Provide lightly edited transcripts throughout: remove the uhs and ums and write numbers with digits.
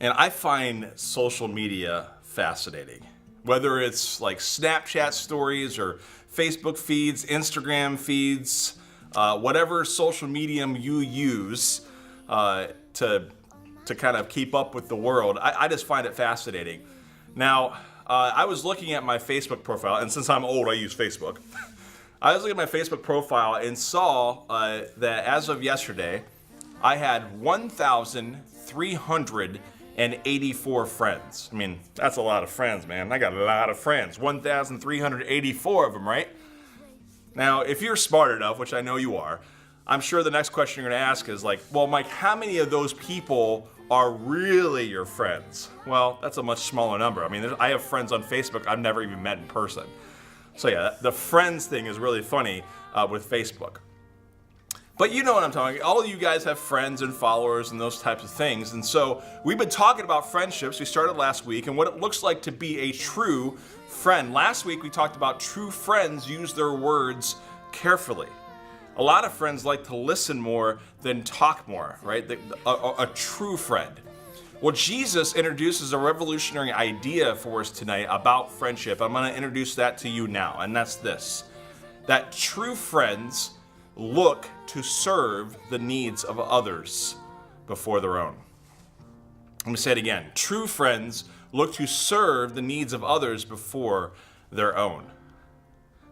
And I find social media fascinating. Whether it's like Snapchat stories or Facebook feeds, Instagram feeds, whatever social medium you use to kind of keep up with the world, I just find it fascinating. Now, I was looking at my Facebook profile, and since I'm old, I use Facebook. I was looking at my Facebook profile and saw that as of yesterday, I had 1,384 friends. I mean, that's a lot of friends, man. I got a lot of friends. 1,384 of them, right? Now, if you're smart enough, which I know you are, I'm sure the next question you're going to ask is like, well, Mike, how many of those people are really your friends? Well, that's a much smaller number. I mean, I have friends on Facebook I've never even met in person. So yeah, the friends thing is really funny with Facebook. But you know what I'm talking about. All of you guys have friends and followers and those types of things. And so we've been talking about friendships. We started last week and what it looks like to be a true friend. Last week we talked about true friends use their words carefully. A lot of friends like to listen more than talk more, right? A true friend. Well, Jesus introduces a revolutionary idea for us tonight about friendship. I'm going to introduce that to you now, and that's this. That true friends look to serve the needs of others before their own. Let me say it again. True friends look to serve the needs of others before their own.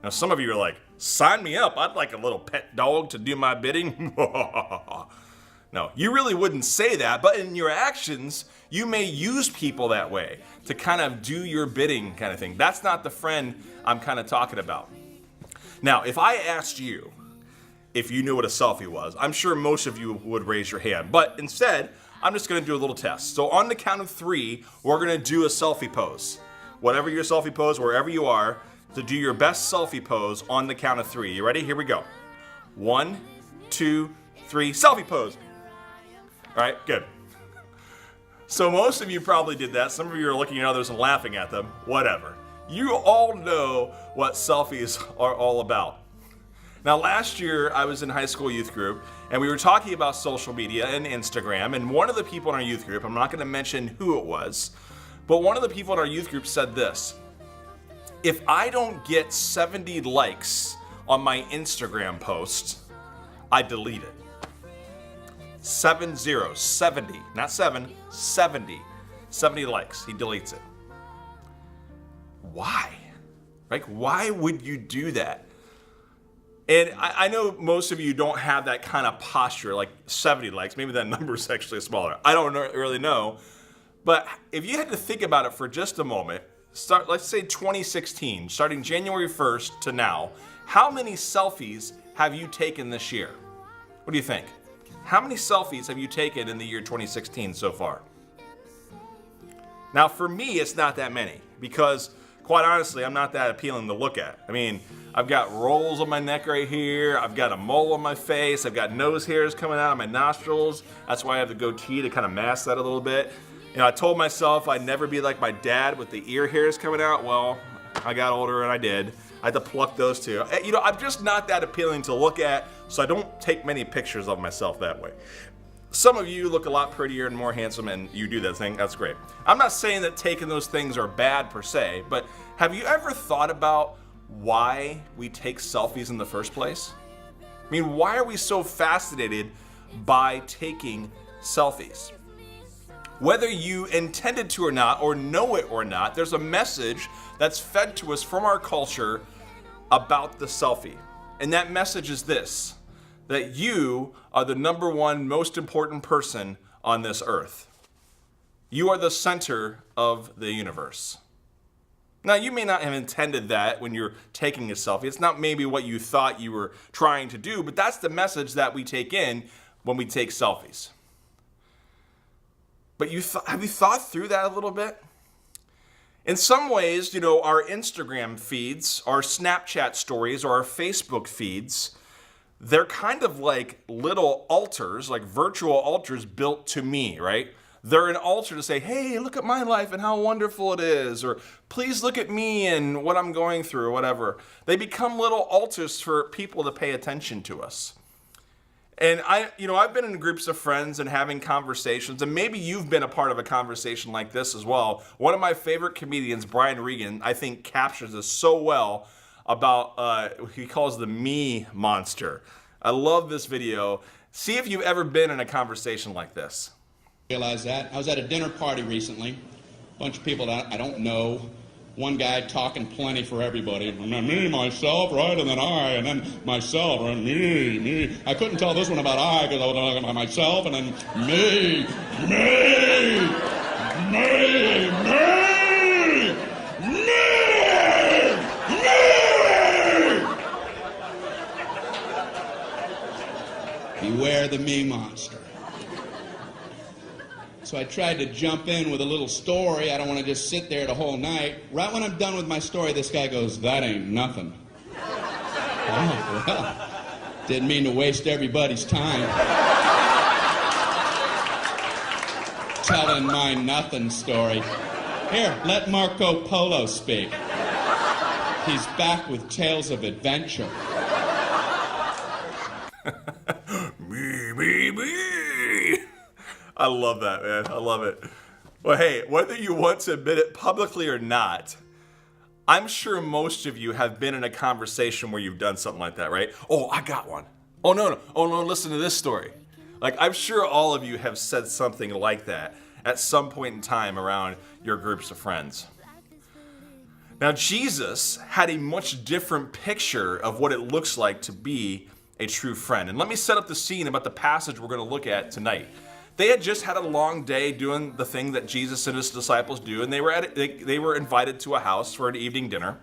Now, some of you are like, sign me up. I'd like a little pet dog to do my bidding. No, you really wouldn't say that, but in your actions, you may use people that way to kind of do your bidding kind of thing. That's not the friend I'm kind of talking about. Now, if I asked you if you knew what a selfie was, I'm sure most of you would raise your hand, but instead, I'm just going to do a little test. So on the count of 3, we're going to do a selfie pose. Whatever your selfie pose, wherever you are, to do your best selfie pose on the count of 3. You ready? Here we go. 1, 2, 3, selfie pose. All right, good. So most of you probably did that. Some of you are looking at others and laughing at them. Whatever. You all know what selfies are all about. Now, last year, I was in high school youth group, and we were talking about social media and Instagram, and one of the people in our youth group, I'm not going to mention who it was, but one of the people in our youth group said this: if I don't get 70 likes on my Instagram post, I delete it. 70, not 7, 70 likes, he deletes it. Why? Like, why would you do that? And I know most of you don't have that kind of posture, like 70 likes. Maybe that number is actually smaller. I don't really know. But if you had to think about it for just a moment, let's say 2016, starting January 1st to now, how many selfies have you taken this year? What do you think? How many selfies have you taken in the year 2016 so far? Now, for me, it's not that many because, quite honestly, I'm not that appealing to look at. I mean, I've got rolls on my neck right here. I've got a mole on my face. I've got nose hairs coming out of my nostrils. That's why I have the goatee to kind of mask that a little bit. You know, I told myself I'd never be like my dad with the ear hairs coming out. Well, I got older and I did. I had to pluck those too. You know, I'm just not that appealing to look at, so I don't take many pictures of myself that way. Some of you look a lot prettier and more handsome and you do that thing. That's great. I'm not saying that taking those things are bad per se, but have you ever thought about why we take selfies in the first place? I mean, why are we so fascinated by taking selfies? Whether you intended to or not, or know it or not, there's a message that's fed to us from our culture about the selfie. And that message is this: that you are the number one most important person on this earth. You are the center of the universe. Now, you may not have intended that when you're taking a selfie. It's not maybe what you thought you were trying to do, but that's the message that we take in when we take selfies. But have you thought through that a little bit? In some ways, you know, our Instagram feeds, our Snapchat stories, or our Facebook feeds, they're kind of like little altars, like virtual altars built to me, right? They're an altar to say, hey, look at my life and how wonderful it is, or please look at me and what I'm going through, or whatever. They become little altars for people to pay attention to us. And I've been in groups of friends and having conversations, and maybe you've been a part of a conversation like this as well. One of my favorite comedians, Brian Regan, I think captures this so well about, he calls the me monster. I love this video. See if you've ever been in a conversation like this. Realize that. I was at a dinner party recently. A bunch of people that I don't know. One guy talking plenty for everybody. And then me, myself, right? And then I, and then myself, and me. I couldn't tell this one about I because I was talking about myself, and then me. Beware the me monster. So I tried to jump in with a little story. I don't want to just sit there the whole night. Right when I'm done with my story, this guy goes, "That ain't nothing." Oh, well, didn't mean to waste everybody's time telling my nothing story. Here, let Marco Polo speak. He's back with tales of adventure. Me. I love that, man. I love it. Well, hey, whether you want to admit it publicly or not, I'm sure most of you have been in a conversation where you've done something like that, right? Oh, I got one. Oh, no. Oh, no, listen to this story. Like, I'm sure all of you have said something like that at some point in time around your groups of friends. Now, Jesus had a much different picture of what it looks like to be a true friend. And let me set up the scene about the passage we're going to look at tonight. They had just had a long day doing the thing that Jesus and his disciples do, and they were invited to a house for an evening dinner.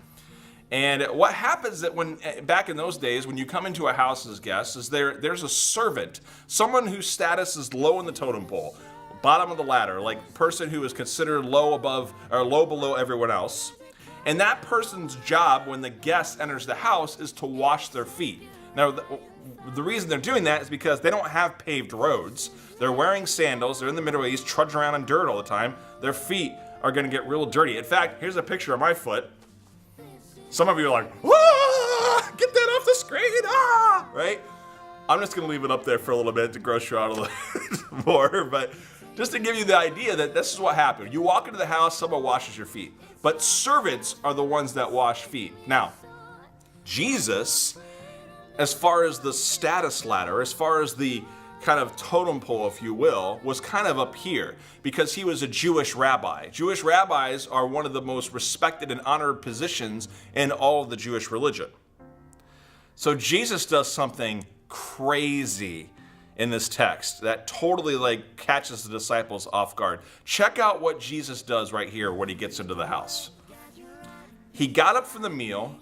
And what happens that back in those days, when you come into a house as guests, is there's a servant, someone whose status is low in the totem pole, bottom of the ladder, like person who is considered low above or low below everyone else. And that person's job when the guest enters the house is to wash their feet. Now, the reason they're doing that is because they don't have paved roads. They're wearing sandals. They're in the Middle East, trudging around in dirt all the time. Their feet are going to get real dirty. In fact, here's a picture of my foot. Some of you are like, "Ah, get that off the screen, ah!" Right? I'm just going to leave it up there for a little bit to gross you out a little bit more. But just to give you the idea that this is what happened. You walk into the house, someone washes your feet. But servants are the ones that wash feet. Now, Jesus, as far as the status ladder, as far as the kind of totem pole, if you will, was kind of up here because he was a Jewish rabbi. Jewish rabbis are one of the most respected and honored positions in all of the Jewish religion. So Jesus does something crazy in this text that totally catches the disciples off guard. Check out what Jesus does right here when he gets into the house. He got up from the meal,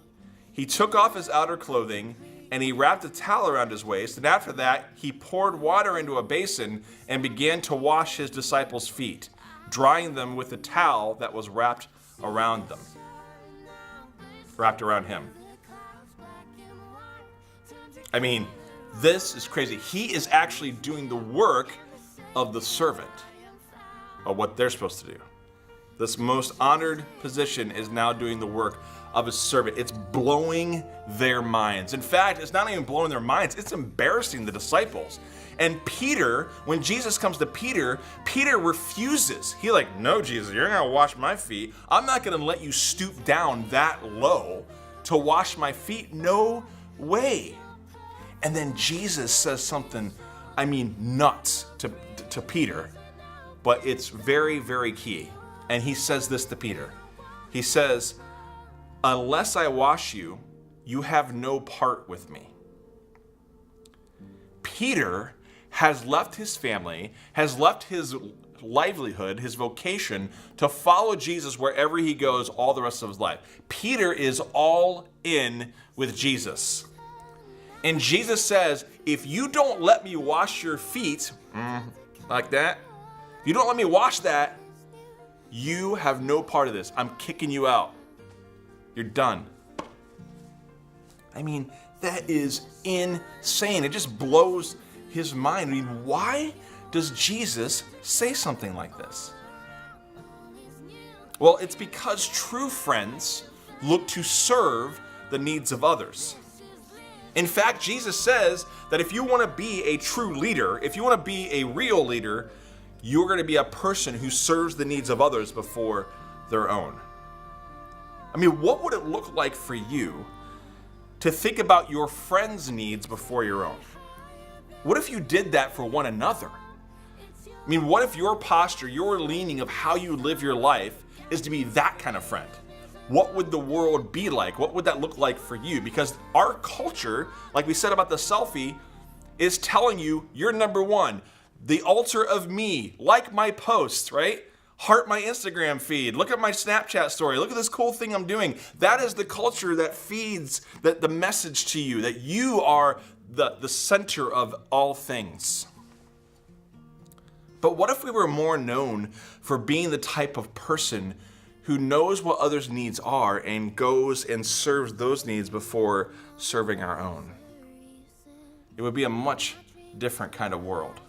he took off his outer clothing, and he wrapped a towel around his waist, and after that, he poured water into a basin and began to wash his disciples' feet, drying them with the towel that was wrapped around him. I mean, this is crazy. He is actually doing the work of the servant, of what they're supposed to do. This most honored position is now doing the work of a servant. It's blowing their minds. In fact, it's not even blowing their minds, it's embarrassing the disciples. And Peter, when Jesus comes to Peter, Peter refuses. He "No, Jesus, you're not gonna wash my feet. I'm not gonna let you stoop down that low to wash my feet. No way." And then Jesus says something, nuts to Peter, but it's very, very key. And he says this to Peter. He says, "Unless I wash you, you have no part with me." Peter has left his family, has left his livelihood, his vocation, to follow Jesus wherever he goes all the rest of his life. Peter is all in with Jesus. And Jesus says, if you don't let me wash your feet, like that, if you don't let me wash that, you have no part of this. I'm kicking you out. You're done. That is insane. It just blows his mind. Why does Jesus say something like this? Well, it's because true friends look to serve the needs of others. In fact, Jesus says that if you want to be a true leader, if you want to be a real leader, you're going to be a person who serves the needs of others before their own. I mean, what would it look like for you to think about your friends' needs before your own? What if you did that for one another? I mean, what if your posture, your leaning of how you live your life is to be that kind of friend? What would the world be like? What would that look like for you? Because our culture, like we said about the selfie, is telling you you're number one. The altar of me, like my posts, right? Heart my Instagram feed. Look at my Snapchat story. Look at this cool thing I'm doing. That is the culture that feeds the message to you that you are the center of all things. But what if we were more known for being the type of person who knows what others' needs are and goes and serves those needs before serving our own? It would be a much different kind of world.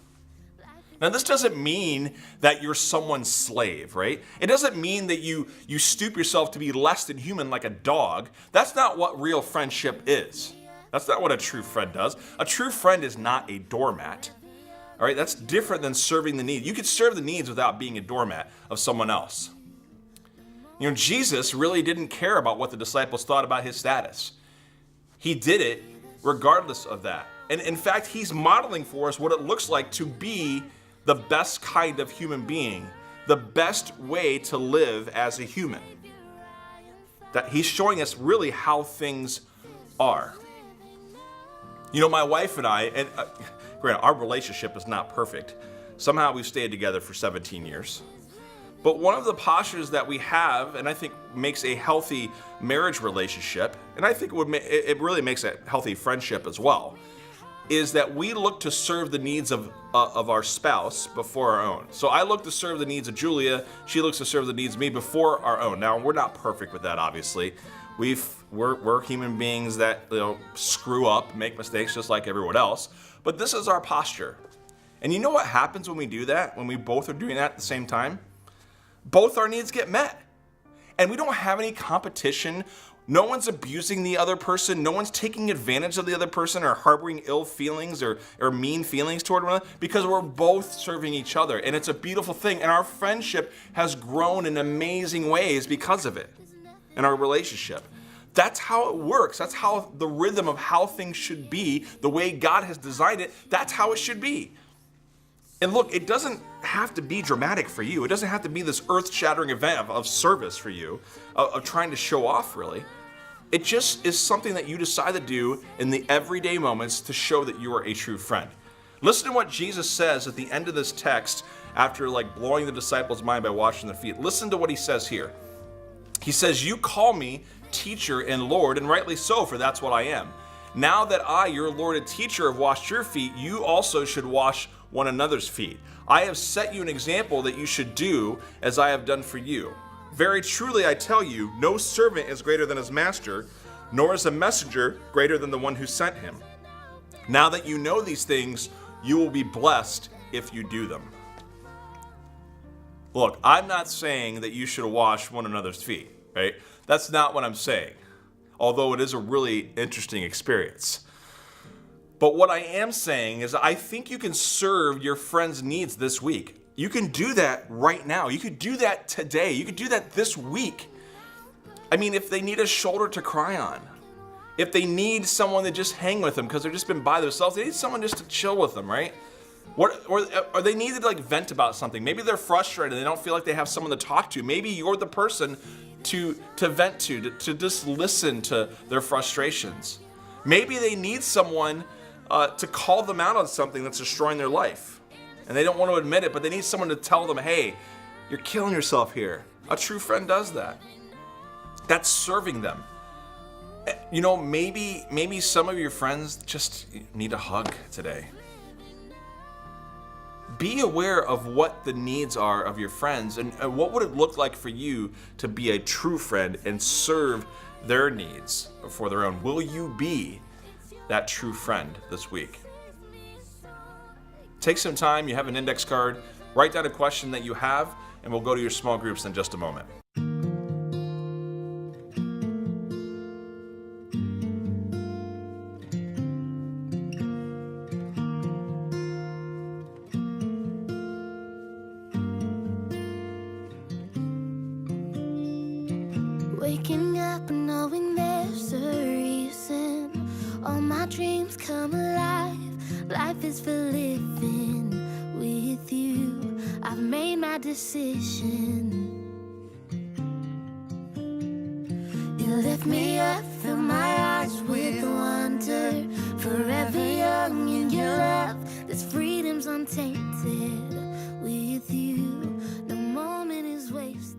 Now, this doesn't mean that you're someone's slave, right? It doesn't mean that you stoop yourself to be less than human like a dog. That's not what real friendship is. That's not what a true friend does. A true friend is not a doormat. All right, that's different than serving the needs. You could serve the needs without being a doormat of someone else. You know, Jesus really didn't care about what the disciples thought about his status. He did it regardless of that. And in fact, he's modeling for us what it looks like to be the best kind of human being, the best way to live as a human. That he's showing us really how things are. You know, my wife and I, and granted, our relationship is not perfect. Somehow we've stayed together for 17 years. But one of the postures that we have, and I think makes a healthy marriage relationship, and I think it really makes a healthy friendship as well, is that we look to serve the needs of our spouse before our own. So I look to serve the needs of Julia. She looks to serve the needs of me before our own. Now, we're not perfect with that, obviously. We're human beings that screw up, make mistakes just like everyone else. But this is our posture. And you know what happens when we do that? When we both are doing that at the same time? Both our needs get met. And we don't have any competition. No one's abusing the other person. No one's taking advantage of the other person or harboring ill feelings or mean feelings toward one another, because we're both serving each other. And it's a beautiful thing. And our friendship has grown in amazing ways because of it, and our relationship. That's how it works. That's how the rhythm of how things should be, the way God has designed it, that's how it should be. And look, it doesn't have to be dramatic for you. It doesn't have to be this earth-shattering event of service for you, of trying to show off, really. It just is something that you decide to do in the everyday moments to show that you are a true friend. Listen to what Jesus says at the end of this text after blowing the disciples' mind by washing their feet. Listen to what he says here. He says, "You call me teacher and Lord, and rightly so, for that's what I am. Now that I, your Lord and teacher, have washed your feet, you also should wash one another's feet. I have set you an example that you should do as I have done for you. Very truly I tell you, no servant is greater than his master, nor is a messenger greater than the one who sent him. Now that you know these things, you will be blessed if you do them." Look, I'm not saying that you should wash one another's feet, right? That's not what I'm saying, although it is a really interesting experience. But what I am saying is I think you can serve your friends' needs this week. You can do that right now. You could do that today. You could do that this week. I mean, if they need a shoulder to cry on, if they need someone to just hang with them because they've just been by themselves, they need someone just to chill with them, right? Or they need to vent about something. Maybe they're frustrated. They don't feel like they have someone to talk to. Maybe you're the person to vent to just listen to their frustrations. Maybe they need someone to call them out on something that's destroying their life. And they don't want to admit it, but they need someone to tell them, hey, you're killing yourself here. A true friend does that. That's serving them. You know, maybe some of your friends just need a hug today. Be aware of what the needs are of your friends and what would it look like for you to be a true friend and serve their needs before their own. Will you be that true friend this week? Take some time, you have an index card, write down a question that you have, and we'll go to your small groups in just a moment. my dreams come alive. Life is for living with you. I've made my decision. You lift me up, fill my eyes with wonder. Forever young in your love, this freedom's untainted. With you, no moment is wasted.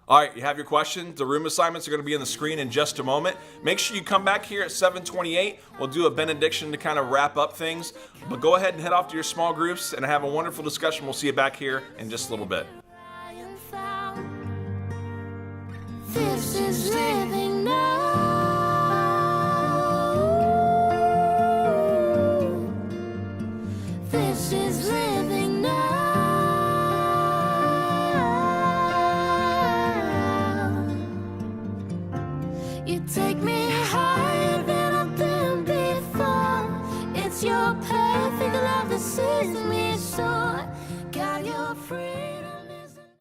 All right, you have your questions. The room assignments are going to be on the screen in just a moment. Make sure you come back here at 7:28. We'll do a benediction to kind of wrap up things. But go ahead and head off to your small groups and have a wonderful discussion. We'll see you back here in just a little bit. This is living now. This is living now. You take me higher than I've been before. It's your perfect love that sets me sore. Got your freedom.